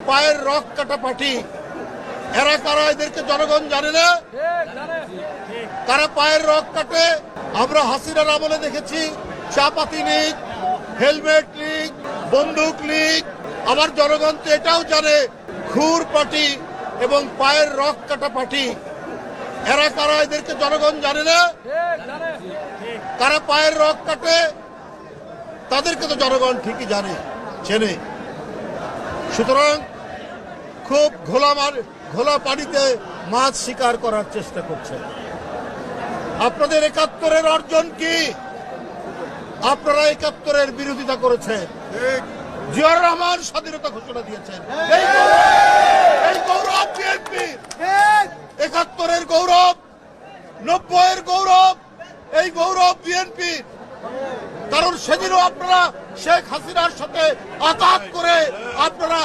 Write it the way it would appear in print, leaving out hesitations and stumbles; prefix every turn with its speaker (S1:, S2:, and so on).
S1: পায়ের রক কাটা পার্টি। এরা কারা, এদেরকে জনগণ জানে না কারা পায়ের রক কাটে। আমরা হাসিনার আমলে দেখেছি চাপাতি লীগ, হেলমেট লীগ, বন্দুক লীগ। আমার জনগণ তো এটাও জানে খুর পার্টি এবং পায়ের রক কাটা পার্টি। এরা কারা, এদেরকে জনগণ জানে না কারা পায়ের রক কাটে। তাদেরকে তো জনগণ ঠিকই জানে, চেনে। সুতরাং খুব ঘোলা পানিতে মাছ শিকার করার চেষ্টা করছে। আপনাদের ৭১-এর অর্জন কি? আপনারা ৭১-এর বিরোধিতা করেছেন। জিয়াউর রহমান স্বাধীনতা ঘোষণা দিয়েছেন। এই গৌরব বিএনপির, ৭১-এর গৌরব, ৯০-এর গৌরব, এই গৌরব বিএনপির। কারণ সেদিনও আপনারা শেখ হাসিনার সাথে আঘাত করে আপনারা